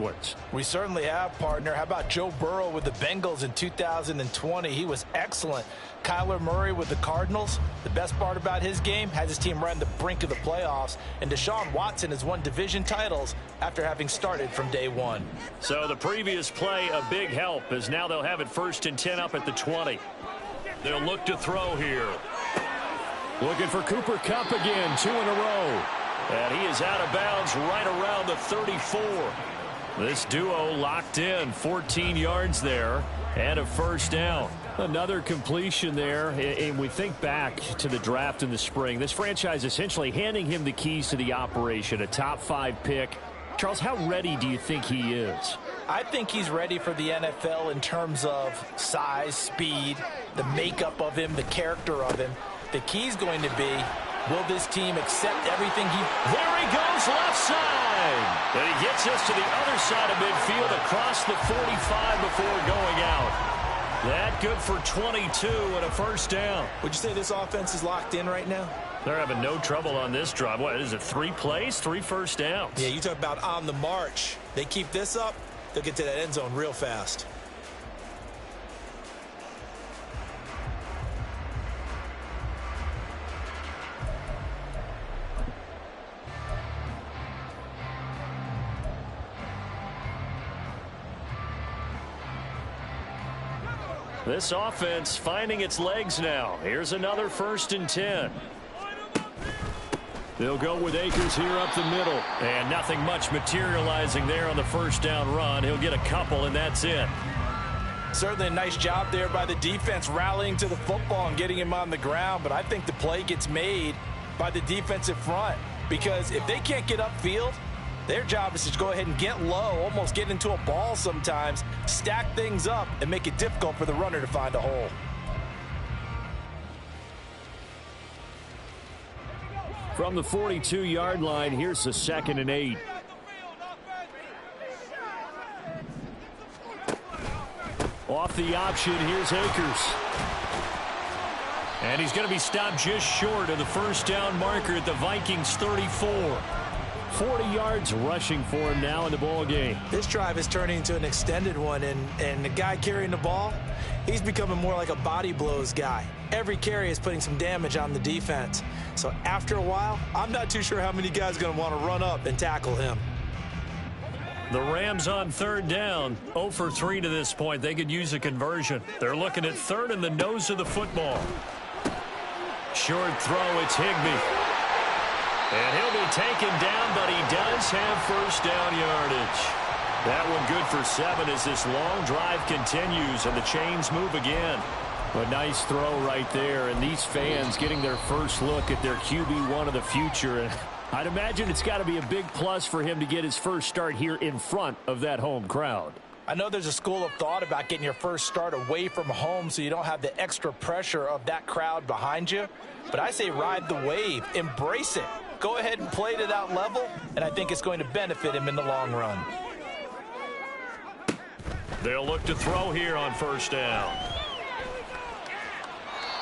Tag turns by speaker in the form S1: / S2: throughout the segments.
S1: afterwards.
S2: We certainly have, partner. How about Joe Burrow with the Bengals in 2020? He was excellent. Kyler Murray with the Cardinals. The best part about his game, has his team right on the brink of the playoffs. And Deshaun Watson has won division titles after having started from day one.
S1: So the previous play, a big help, as now they'll have it 1st and 10 up at the 20. They'll look to throw here. Looking for Cooper Kupp again, 2 in a row. And he is out of bounds right around the 34. This duo locked in, 14 yards there, and a first down. Another completion there, and we think back to the draft in the spring. This franchise essentially handing him the keys to the operation, a top 5 pick. Charles, how ready do you think he is?
S2: I think he's ready for the NFL in terms of size, speed, the makeup of him, the character of him. The key's going to be, will this team accept everything he...
S1: There he goes, left side! And he gets us to the other side of midfield across the 45 before going out. That good for 22 and a first down.
S3: Would you say this offense is locked in right now?
S1: They're having no trouble on this drive. What is it, 3 plays, 3 first downs?
S3: Yeah, you talk about on the march. They keep this up, they'll get to that end zone real fast.
S1: This offense finding its legs now. Here's another 1st and 10. They'll go with Akers here up the middle. And nothing much materializing there on the first down run. He'll get a couple, and that's it.
S2: Certainly a nice job there by the defense rallying to the football and getting him on the ground. But I think the play gets made by the defensive front. Because if they can't get upfield, their job is to go ahead and get low, almost get into a ball sometimes, stack things up, and make it difficult for the runner to find a hole.
S1: From the 42-yard line, here's the 2nd and 8. Off the option, here's Akers. And he's going to be stopped just short of the first down marker at the Vikings 34. 40 yards rushing for him now in the ball game.
S3: This drive is turning into an extended one, and the guy carrying the ball, he's becoming more like a body blows guy. Every carry is putting some damage on the defense. So after a while, I'm not too sure how many guys are going to want to run up and tackle him.
S1: The Rams on 3rd down, 0 for 3 to this point. They could use a conversion. They're looking at 3rd and the nose of the football. Short throw, it's Higbee. And he'll be taken down, but he does have first down yardage. That one good for 7 as this long drive continues and the chains move again. A nice throw right there, and these fans getting their first look at their QB1 of the future. And I'd imagine it's got to be a big plus for him to get his first start here in front of that home crowd.
S2: I know there's a school of thought about getting your first start away from home so you don't have the extra pressure of that crowd behind you. But I say ride the wave, embrace it. Go ahead and play to that level, and I think it's going to benefit him in the long run.
S1: They'll look to throw here on first down.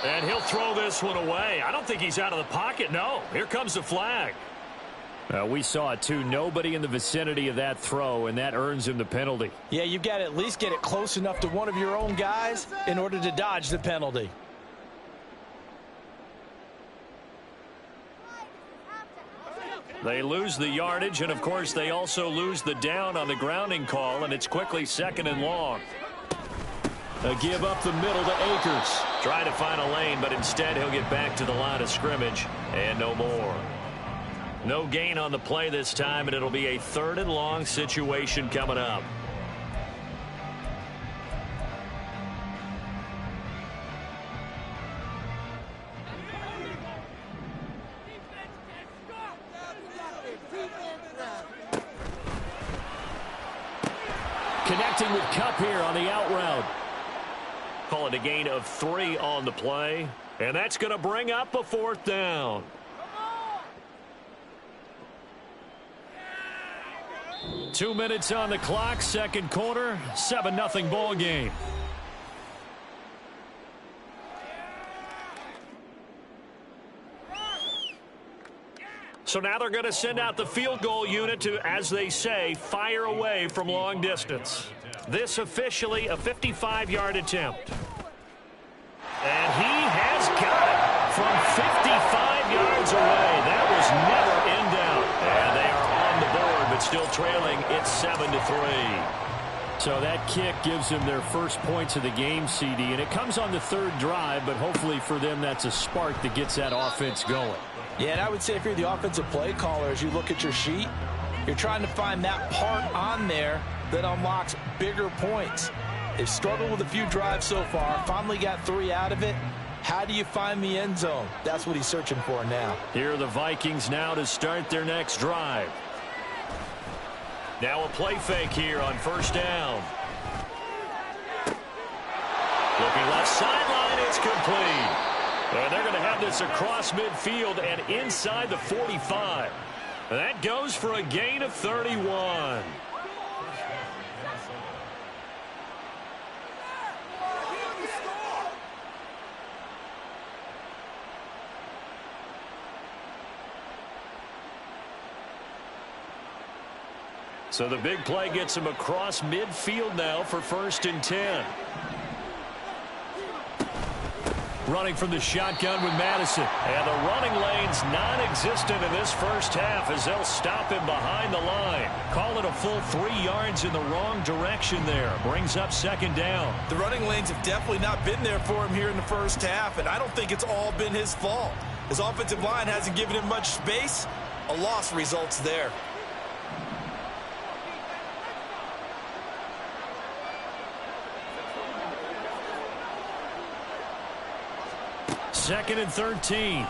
S1: And he'll throw this one away. I don't think he's out of the pocket. No, here comes the flag. We saw it too. Nobody in the vicinity of that throw, and that earns him the penalty.
S2: Yeah, you've got to at least get it close enough to one of your own guys in order to dodge the penalty.
S1: They lose the yardage, and, of course, they also lose the down on the grounding call, and it's quickly 2nd and long. A give up the middle to Akers. Try to find a lane, but instead he'll get back to the line of scrimmage, and no more. No gain on the play this time, and it'll be a 3rd and long situation coming up. Connecting with Kupp here on the out route. Call it a gain of 3 on the play. And that's going to bring up a 4th down. Two minutes on the clock, 2nd quarter, 7-0 ball game. So now they're going to send out the field goal unit to, as they say, fire away from long distance. This officially a 55-yard attempt. And he has got it from 55 yards away. That was never in doubt. And they are on the board, but still trailing. It's 7-3. So that kick gives them their first points of the game, CD. And it comes on the third drive, but hopefully for them that's a spark that gets that offense going.
S2: Yeah, and I would say if you're the offensive play caller, as you look at your sheet, you're trying to find that part on there that unlocks bigger points. They've struggled with a few drives so far, finally got 3 out of it. How do you find the end zone? That's what he's searching for now.
S1: Here are the Vikings now to start their next drive. Now a play fake here on first down. Looking left sideline, it's complete. And they're going to have this across midfield and inside the 45. That goes for a gain of 31. So the big play gets him across midfield now for 1st and 10. Running from the shotgun with Madison. And the running lane's non-existent in this first half as they'll stop him behind the line. Call it a full 3 yards in the wrong direction there. Brings up 2nd down.
S3: The running lanes have definitely not been there for him here in the first half, and I don't think it's all been his fault. His offensive line hasn't given him much space. A loss results there.
S1: 2nd and 13.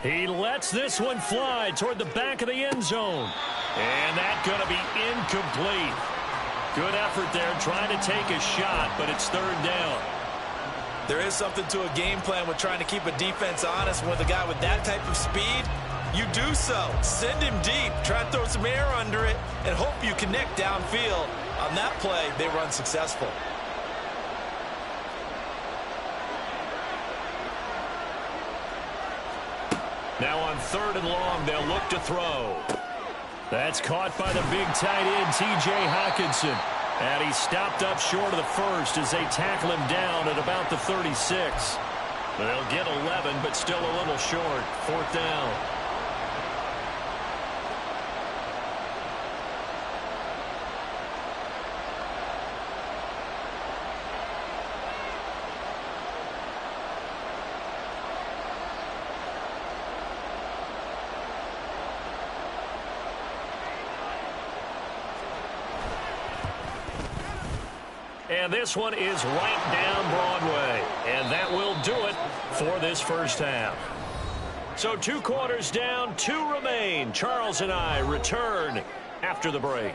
S1: He lets this one fly toward the back of the end zone. And that's going to be incomplete. Good effort there trying to take a shot, but it's 3rd down.
S3: There is something to a game plan with trying to keep a defense honest. With a guy with that type of speed, you do so. Send him deep. Try to throw some air under it and hope you connect downfield. On that play, they were unsuccessful.
S1: Now on 3rd and long, they'll look to throw. That's caught by the big tight end, T.J. Hockenson. And he's stopped up short of the first as they tackle him down at about the 36. They'll get 11, but still a little short. 4th down. And this one is right down Broadway. And that will do it for this first half. So 2 quarters down, 2 remain. Charles and I return after the break.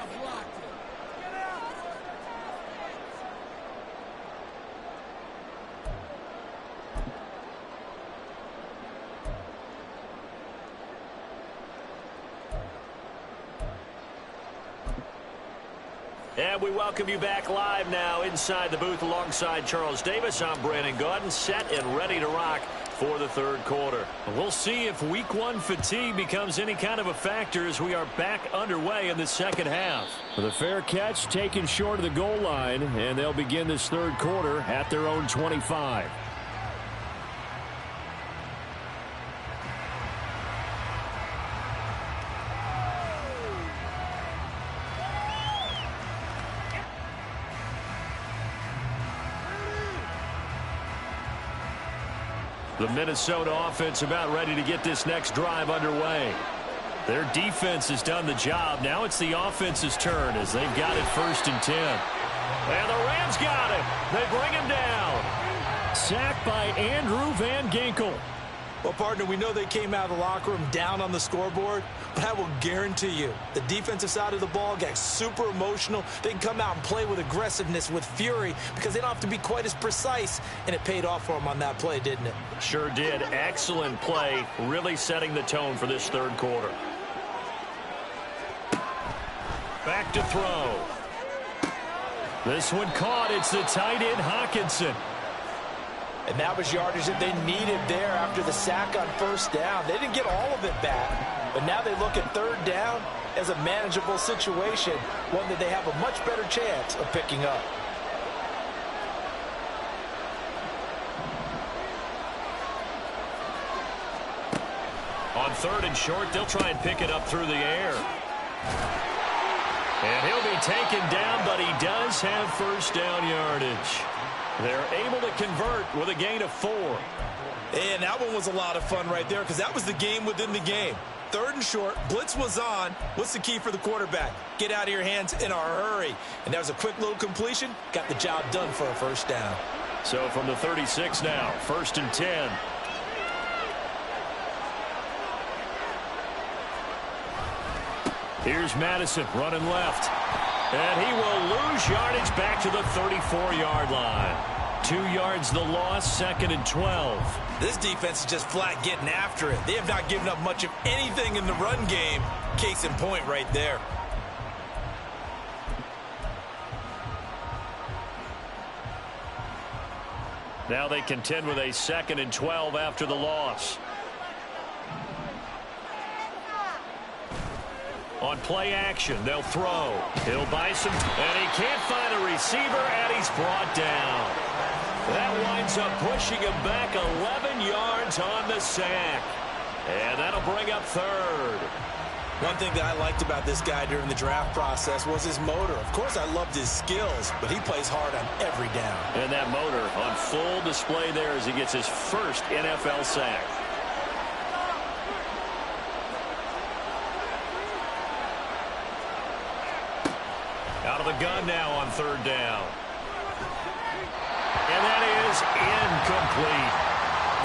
S1: And we welcome you back live now inside the booth alongside Charles Davis. I'm Brandon Gaudin, set and ready to rock for the 3rd quarter. We'll see if week 1 fatigue becomes any kind of a factor as we are back underway in the 2nd half. The fair catch taken short of the goal line, and they'll begin this 3rd quarter at their own 25. The Minnesota offense about ready to get this next drive underway. Their defense has done the job. Now it's the offense's turn as they've got it 1st and 10. And the Rams got it. They bring him down. Sacked by Andrew Van Ginkel.
S3: Well, partner, we know they came out of the locker room down on the scoreboard, but I will guarantee you the defensive side of the ball got super emotional. They can come out and play with aggressiveness, with fury, because they don't have to be quite as precise, and it paid off for them on that play, didn't it?
S1: Sure did. Excellent play, really setting the tone for this 3rd quarter. Back to throw. This one caught. It's the tight end, Hockenson.
S2: And that was yardage that they needed there after the sack on first down. They didn't get all of it back, but now they look at third down as a manageable situation, one that they have a much better chance of picking up.
S1: On third and short, they'll try and pick it up through the air. And he'll be taken down, but he does have first down yardage. They're able to convert with a gain of 4.
S3: And that one was a lot of fun right there because that was the game within the game. Third and short, blitz was on. What's the key for the quarterback? Get out of your hands in a hurry. And that was a quick little completion. Got the job done for a first down.
S1: So from the 36 now, 1st and 10. Here's Madison running left. And he will lose yardage back to the 34-yard line. 2 yards the loss, 2nd and 12.
S3: This defense is just flat getting after it. They have not given up much of anything in the run game. Case in point right there.
S1: Now they contend with a 2nd and 12 after the loss. On play action, they'll throw. He'll buy some, and he can't find a receiver, and he's brought down. That winds up pushing him back 11 yards on the sack. And that'll bring up third.
S3: One thing that I liked about this guy during the draft process was his motor. Of course, I loved his skills, but he plays hard on every down.
S1: And that motor on full display there as he gets his first NFL sack. Out of the gun now on third down. And that is incomplete.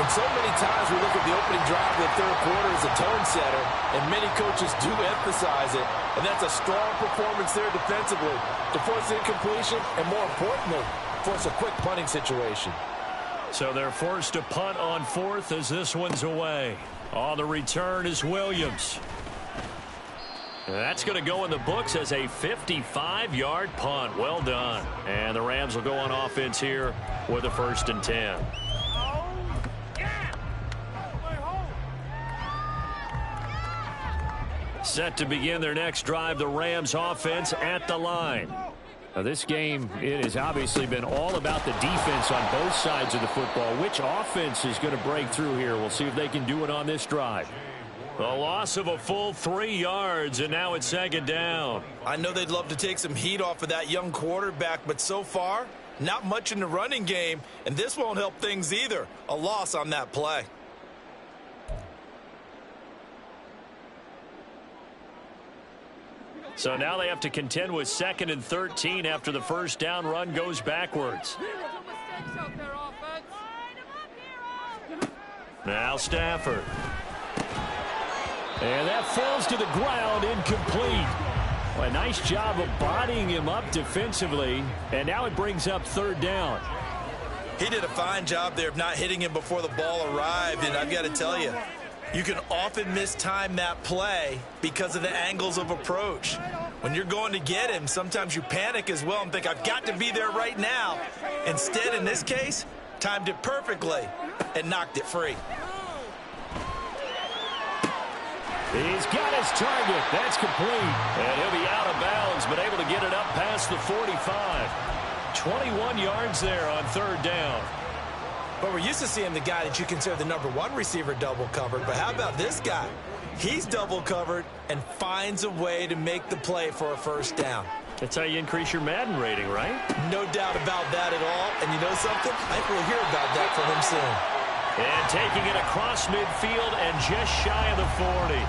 S2: And so many times we look at the opening drive of the third quarter as a tone setter, and many coaches do emphasize it. And that's a strong performance there defensively to force incompletion and, more importantly, force a quick punting situation.
S1: So they're forced to punt on 4th as this one's away. On the return is Williams. That's going to go in the books as a 55-yard punt. Well done. And the Rams will go on offense here with a 1st and 10. Set to begin their next drive, the Rams offense at the line. Now this game, it has obviously been all about the defense on both sides of the football. Which offense is going to break through here? We'll see if they can do it on this drive. The loss of a full 3 yards, and now it's 2nd down.
S3: I know they'd love to take some heat off of that young quarterback, but so far, not much in the running game, and this won't help things either. A loss on that play.
S1: So now they have to contend with 2nd and 13 after the first down run goes backwards. Now Stafford. And that falls to the ground, incomplete. Well, a nice job of bodying him up defensively, and now it brings up 3rd down.
S3: He did a fine job there of not hitting him before the ball arrived, and I've got to tell you, you can often mistime that play because of the angles of approach. When you're going to get him, sometimes you panic as well and think, I've got to be there right now. Instead, in this case, timed it perfectly and knocked it free.
S1: He's got his target. That's complete. And he'll be out of bounds, but able to get it up past the 45. 21 yards there on 3rd down.
S3: But we're used to seeing the guy that you consider the #1 receiver double covered. But how about this guy? He's double covered and finds a way to make the play for a first down.
S1: That's how you increase your Madden rating, right?
S3: No doubt about that at all. And you know something? I think we'll hear about that from him soon.
S1: And taking it across midfield and just shy of the 40.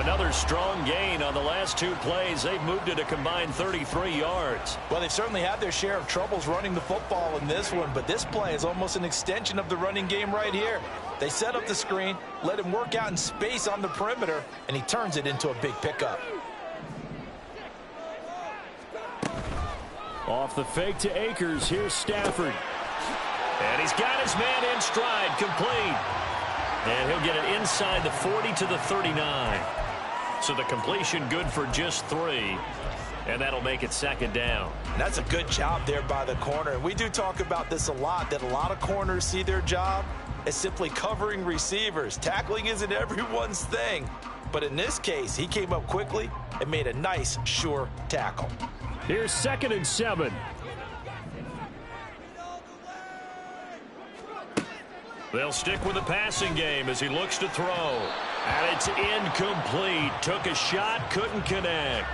S1: Another strong gain on the last 2 plays. They've moved it a combined 33 yards.
S2: Well, they've certainly had their share of troubles running the football in this one, but this play is almost an extension of the running game right here. They set up the screen, let him work out in space on the perimeter, and he turns it into a big pickup.
S1: Off the fake to Akers, here's Stafford. And he's got his man in stride, complete. And he'll get it inside the 40 to the 39. So the completion good for just 3. And that'll make it second down.
S2: And that's a good job there by the corner. And we do talk about this a lot, that a lot of corners see their job as simply covering receivers. Tackling isn't everyone's thing. But in this case, he came up quickly and made a nice, sure tackle.
S1: Here's 2nd and 7. They'll stick with the passing game as he looks to throw. And it's incomplete. Took a shot, couldn't connect.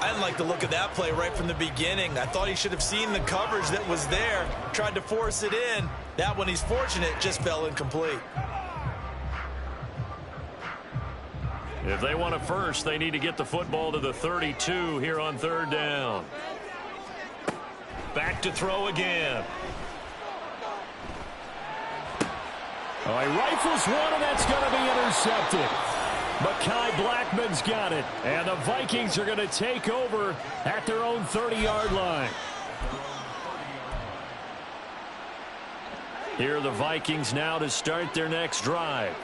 S3: I didn't like the look of that play right from the beginning. I thought he should have seen the coverage that was there, tried to force it in. That one, he's fortunate, just fell incomplete.
S1: If they want a first, they need to get the football to the 32 here on 3rd down. Back to throw again. Oh, he rifles one, and that's going to be intercepted. Mekhi Blackman's got it, and the Vikings are going to take over at their own 30-yard line. Here are the Vikings now to start their next drive.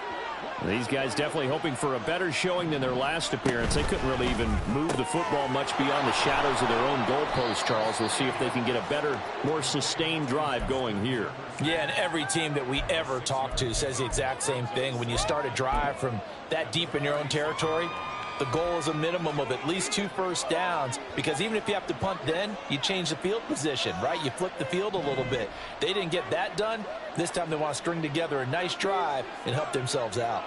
S1: These guys definitely hoping for a better showing than their last appearance. They couldn't really even move the football much beyond the shadows of their own goalpost, Charles. We'll see if they can get a better, more sustained drive going here.
S2: Yeah, and every team that we ever talk to says the exact same thing. When you start a drive from that deep in your own territory, the goal is a minimum of at least 2 first downs, because even if you have to punt then, you change the field position, right? You flip the field a little bit. They didn't get that done. This time they want to string together a nice drive and help themselves out.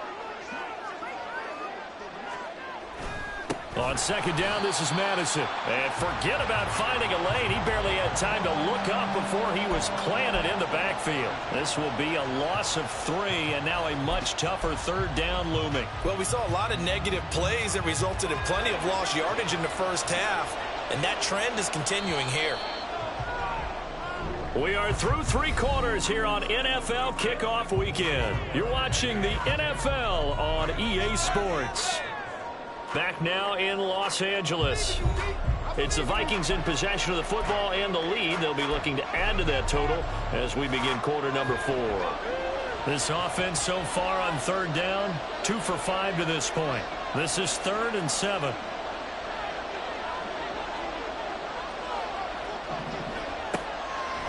S1: On 2nd down, this is Madison. And forget about finding a lane. He barely had time to look up before he was planted in the backfield. This will be a loss of 3, and now a much tougher 3rd down looming.
S3: Well, we saw a lot of negative plays that resulted in plenty of lost yardage in the first half, and that trend is continuing here.
S1: We are through 3 quarters here on NFL Kickoff Weekend. You're watching the NFL on EA Sports. Back now in Los Angeles. It's the Vikings in possession of the football and the lead. They'll be looking to add to that total as we begin quarter number 4. This offense so far on 3rd down, 2 for 5 to this point. This is 3rd and 7.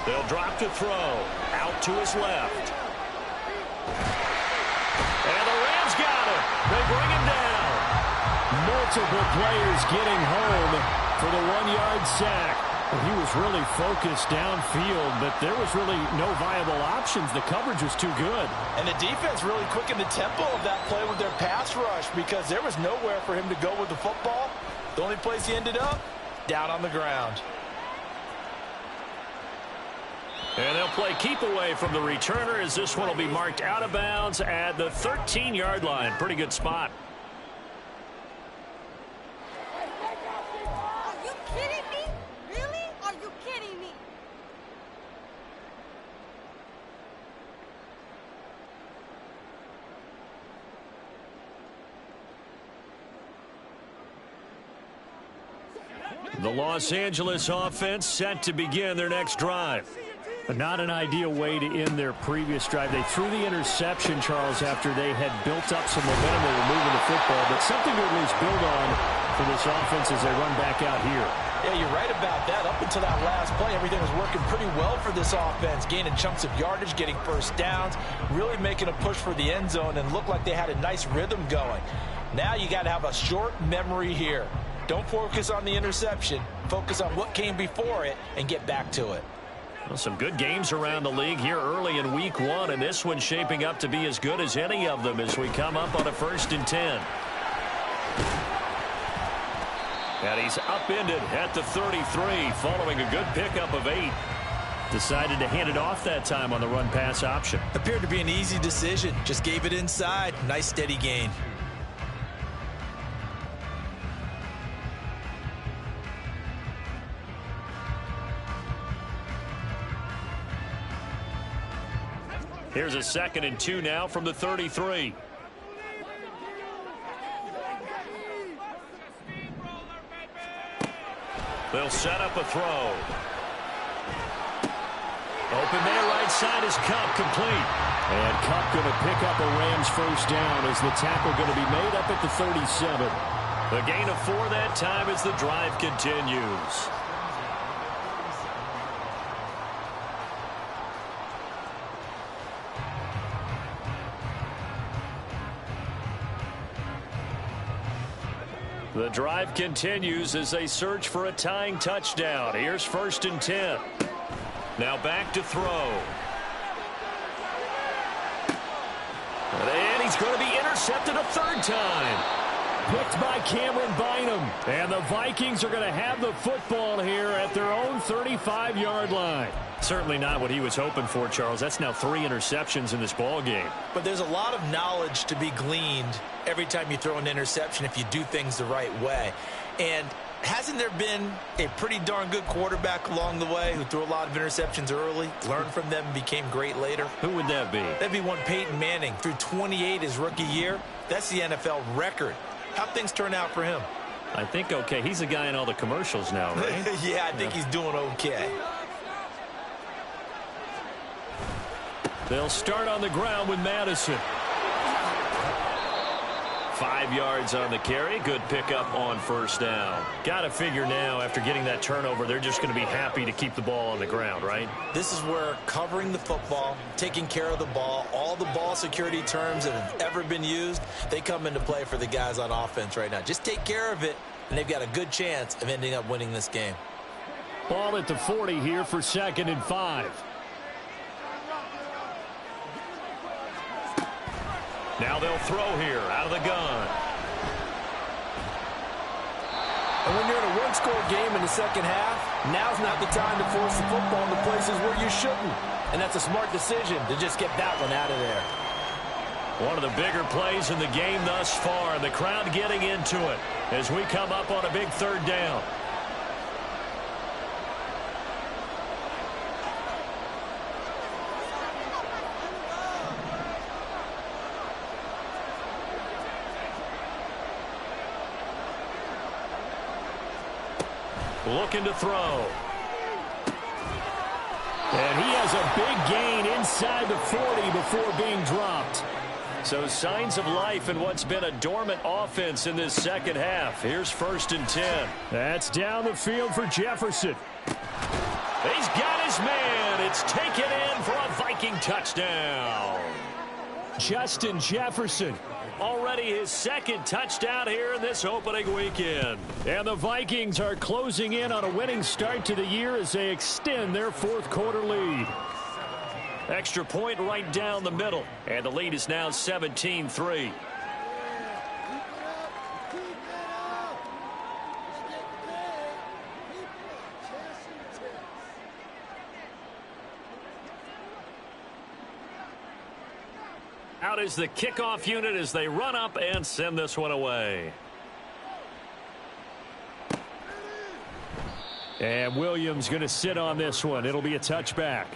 S1: They'll drop to throw. Out to his left. And the Rams got him. They bring him down. Multiple players getting home for the 1-yard sack. He was really focused downfield, but there was really no viable options. The coverage was too good.
S2: And the defense really quickened the tempo of that play with their pass rush, because there was nowhere for him to go with the football. The only place he ended up, down on the ground.
S1: And they'll play keep away from the returner, as this one will be marked out of bounds at the 13-yard line. Pretty good spot. The Los Angeles offense set to begin their next drive. But not an ideal way to end their previous drive. They threw the interception, Charles, after they had built up some momentum. They were moving the football, but something to at least build on for this offense as they run back out here.
S2: Yeah, you're right about that. Up until that last play, everything was working pretty well for this offense, gaining chunks of yardage, getting first downs, really making a push for the end zone, and looked like they had a nice rhythm going. Now you got to have a short memory here. Don't focus on the interception. Focus on what came before it and get back to it.
S1: Well, some good games around the league here early in week 1, and this one's shaping up to be as good as any of them as we come up on a 1st and 10. And he's upended at the 33 following a good pickup of 8. Decided to hand it off that time on the run-pass option.
S3: Appeared to be an easy decision. Just gave it inside. Nice steady gain.
S1: Here's a 2nd and 2 now from the 33. They'll set up a throw. Open man right side is Cup, complete. And Cup going to pick up a Rams first down as the tackle going to be made up at the 37. A gain of 4 that time as the drive continues. The drive continues as they search for a tying touchdown. Here's 1st and 10. Now back to throw. And he's going to be intercepted a 3rd time. Picked by Cameron Bynum. And the Vikings are going to have the football here at their own 35-yard line. Certainly not what he was hoping for, Charles. That's now 3 interceptions in this ball game.
S3: But there's a lot of knowledge to be gleaned every time you throw an interception if you do things the right way. And hasn't there been a pretty darn good quarterback along the way who threw a lot of interceptions early, learned from them, and became great later?
S1: Who would that be?
S3: That'd be one Peyton Manning. Threw 28 his rookie year. That's the NFL record. How'd things turn out for him?
S1: I think okay. He's a guy in all the commercials now, right?
S3: Yeah, I think he's doing okay.
S1: They'll start on the ground with Madison. 5 yards on the carry. Good pickup on 1st down. Got to figure now, after getting that turnover, they're just going to be happy to keep the ball on the ground, right?
S3: This is where covering the football, taking care of the ball, all the ball security terms that have ever been used, they come into play for the guys on offense right now. Just take care of it, and they've got a good chance of ending up winning this game.
S1: Ball at the 40 here for 2nd and 5. Now they'll throw here out of the gun.
S4: And when you're in a one-score game in the second half, now's not the time to force the football into places where you shouldn't. And that's a smart decision to just get that one out of there.
S1: One of the bigger plays in the game thus far. The crowd getting into it as we come up on a big 3rd down. Looking to throw. And he has a big gain inside the 40 before being dropped. So signs of life in what's been a dormant offense in this second half. Here's 1st and 10. That's down the field for Jefferson. He's got his man. It's taken in for a Viking touchdown. Justin Jefferson. Already his 2nd touchdown here in this opening weekend. And the Vikings are closing in on a winning start to the year as they extend their 4th quarter lead. Extra point right down the middle. And the lead is now 17-3. Out is the kickoff unit as they run up and send this one away. And Williams going to sit on this one. It'll be a touchback.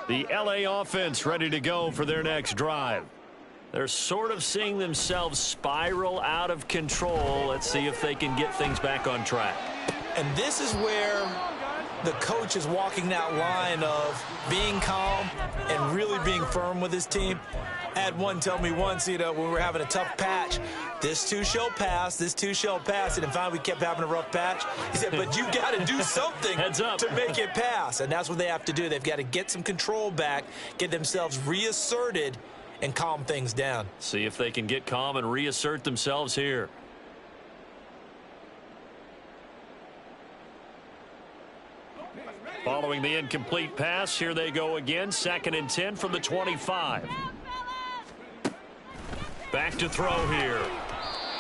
S1: The LA offense ready to go for their next drive. They're sort of seeing themselves spiral out of control. Let's see if they can get things back on track.
S3: And this is where the coach is walking that line of being calm and really being firm with his team. I had one tell me once, when we were having a tough patch, this too shall pass, this too shall pass. And finally we kept having a rough patch. He said, but you got to do something to make it pass. And that's what they have to do. They've got to get some control back, get themselves reasserted, and calm things down.
S1: See if they can get calm and reassert themselves here. Following the incomplete pass, here they go again. 2nd and 10 from the 25. Back to throw here.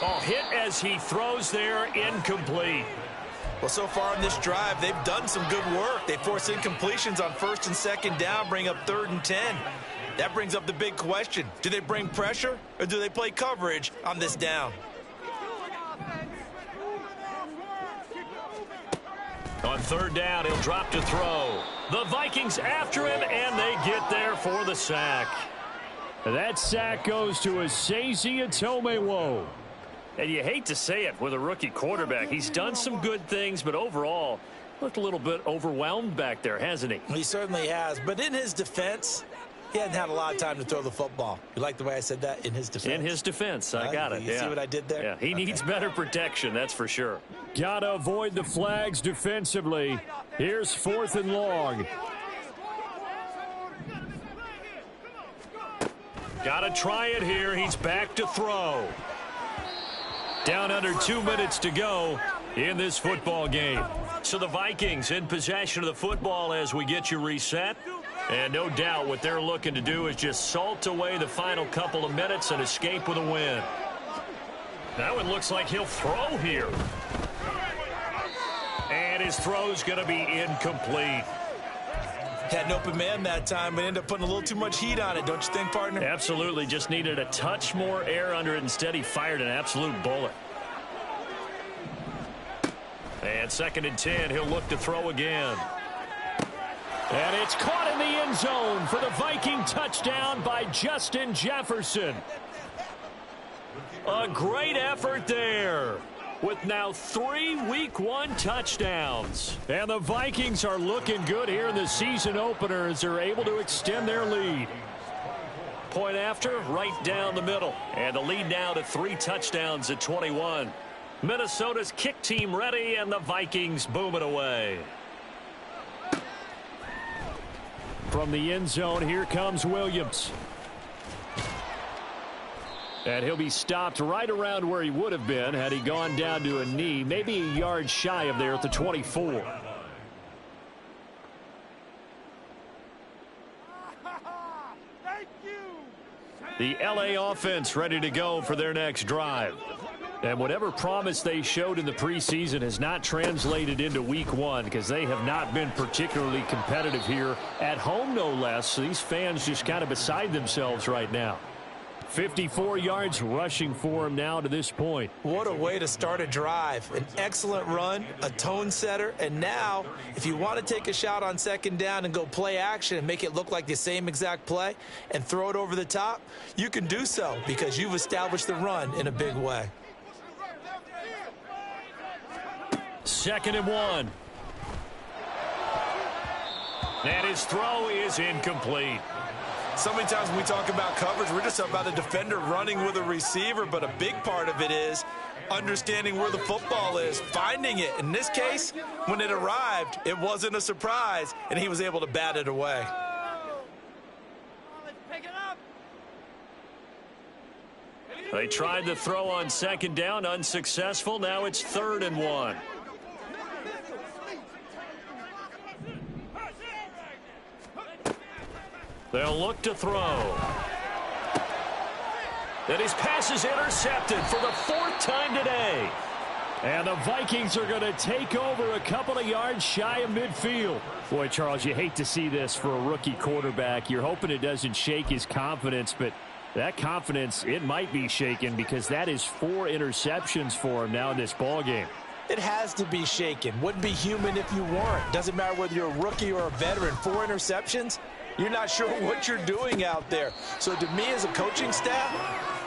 S1: Oh, hit as he throws there, incomplete.
S3: Well, so far in this drive, they've done some good work. They force incompletions on 1st and 2nd down, bring up 3rd and 10. That brings up the big question. Do they bring pressure or do they play coverage on this down?
S1: On 3rd down, he'll drop to throw. The Vikings after him, and they get there for the sack.
S5: That sack goes to Asese Atomewo.
S1: And you hate to say it with a rookie quarterback. He's done some good things, but overall, looked a little bit overwhelmed back there, hasn't he?
S3: He certainly has. But in his defense, he hadn't had a lot of time to throw the football. You like the way I said that? In his defense?
S1: In his defense. I got it.
S3: You see what I did there?
S1: Yeah, he needs better protection, that's for sure.
S5: Gotta avoid the flags defensively. Here's 4th and long.
S1: Gotta try it here. He's back to throw. Down under 2 minutes to go in this football game. So the Vikings in possession of the football as we get you reset. And no doubt what they're looking to do is just salt away the final couple of minutes and escape with a win. That one looks like he'll throw here. And his throw's going to be incomplete.
S3: Had an open man that time, but ended up putting a little too much heat on it, don't you think, partner?
S1: Absolutely. Just needed a touch more air under it. Instead, he fired an absolute bullet. And 2nd and 10, he'll look to throw again.
S5: And it's caught in the end zone for the Viking touchdown by Justin Jefferson.
S1: A great effort there, with now 3 Week 1 touchdowns.
S5: And the Vikings are looking good here in the season opener as they're able to extend their lead.
S1: Point after, right down the middle. And the lead now to 3 touchdowns at 21. Minnesota's kick team ready, and the Vikings boom it away.
S5: From the end zone, here comes Williams. And he'll be stopped right around where he would have been had he gone down to a knee, maybe a yard shy of there at the 24.
S1: The LA offense ready to go for their next drive.
S5: And whatever promise they showed in the preseason has not translated into Week 1 because they have not been particularly competitive here at home, no less. So these fans just kind of beside themselves right now. 54 yards rushing for him now to this point.
S3: What a way to start a drive. An excellent run, a tone setter, and now if you want to take a shot on 2nd down and go play action and make it look like the same exact play and throw it over the top, you can do so because you've established the run in a big way.
S1: 2nd and 1. And his throw is incomplete.
S3: So many times when we talk about coverage, we're just about a defender running with a receiver, but a big part of it is understanding where the football is, finding it. In this case, when it arrived, it wasn't a surprise, and he was able to bat it away.
S1: They tried the throw on 2nd down, unsuccessful. Now it's 3rd and 1. They'll look to throw. And his pass is intercepted for the 4th time today.
S5: And the Vikings are going to take over a couple of yards shy of midfield. Boy, Charles, you hate to see this for a rookie quarterback. You're hoping it doesn't shake his confidence, but that confidence, it might be shaken because that is 4 interceptions for him now in this ballgame.
S3: It has to be shaken. Wouldn't be human if you weren't. Doesn't matter whether you're a rookie or a veteran. 4 interceptions, you're not sure what you're doing out there. So to me as a coaching staff,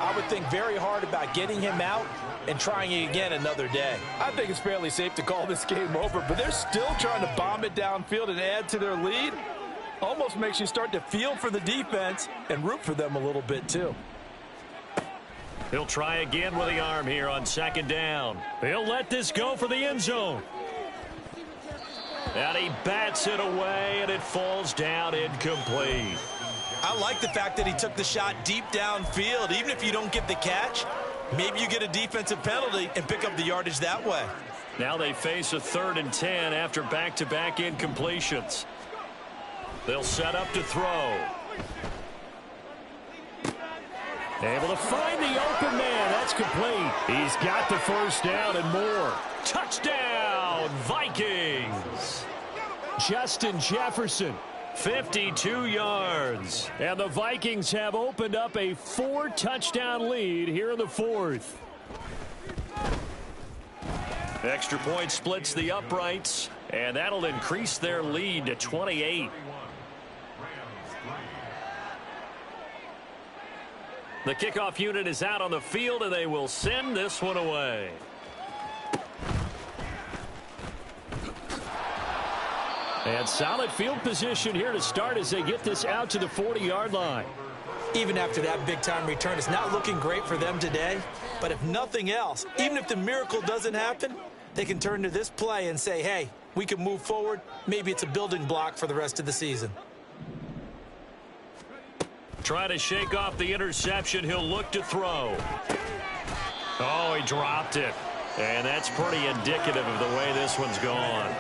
S3: I would think very hard about getting him out and trying it again another day.
S4: I think it's fairly safe to call this game over, but they're still trying to bomb it downfield and add to their lead. Almost makes you start to feel for the defense and root for them a little bit too.
S1: He'll try again with the arm here on 2nd down. He'll let this go for the end zone. And he bats it away, and it falls down incomplete.
S3: I like the fact that he took the shot deep downfield. Even if you don't get the catch, maybe you get a defensive penalty and pick up the yardage that way.
S1: Now they face a 3rd and 10 after back-to-back incompletions. They'll set up to throw.
S5: Able to find the open man. That's complete. He's got the 1st down and more.
S1: Touchdown, Vikings.
S5: Justin Jefferson.
S1: 52 yards.
S5: And the Vikings have opened up a 4-touchdown lead here in the 4th.
S1: Extra point splits the uprights, and that'll increase their lead to 28. The kickoff unit is out on the field, and they will send this one away. And solid field position here to start as they get this out to the 40-yard line.
S3: Even after that big-time return, it's not looking great for them today. But if nothing else, even if the miracle doesn't happen, they can turn to this play and say, hey, we can move forward. Maybe it's a building block for the rest of the season.
S1: Try to shake off the interception. He'll look to throw. Oh, he dropped it. And that's pretty indicative of the way this one's gone.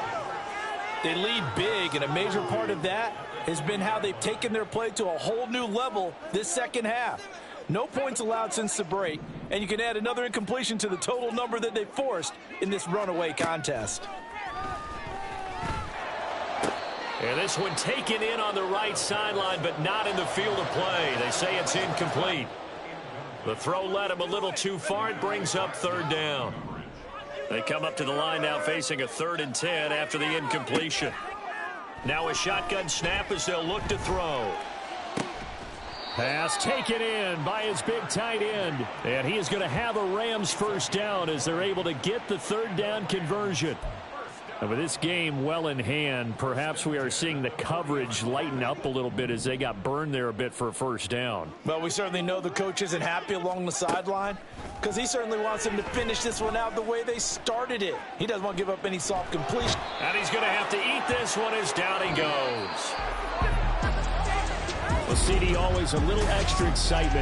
S2: They lead big, and a major part of that has been how they've taken their play to a whole new level this second half. No points allowed since the break, and you can add another incompletion to the total number that they forced in this runaway contest.
S1: And this one taken in on the right sideline, but not in the field of play. They say it's incomplete. The throw led him a little too far. It brings up third down. They come up to the line now facing a 3rd and 10 after the incompletion. Now a shotgun snap as they'll look to throw.
S5: Pass taken in by his big tight end. And he is going to have a Rams first down as they're able to get the 3rd down conversion. And with this game well in hand, perhaps we are seeing the coverage lighten up a little bit as they got burned there a bit for a first down.
S2: Well, we certainly know the coach isn't happy along the sideline because he certainly wants them to finish this one out the way they started it. He doesn't want to give up any soft completion.
S1: And he's going to have to eat this one as down he goes.
S5: Well, CD, always a little extra excitement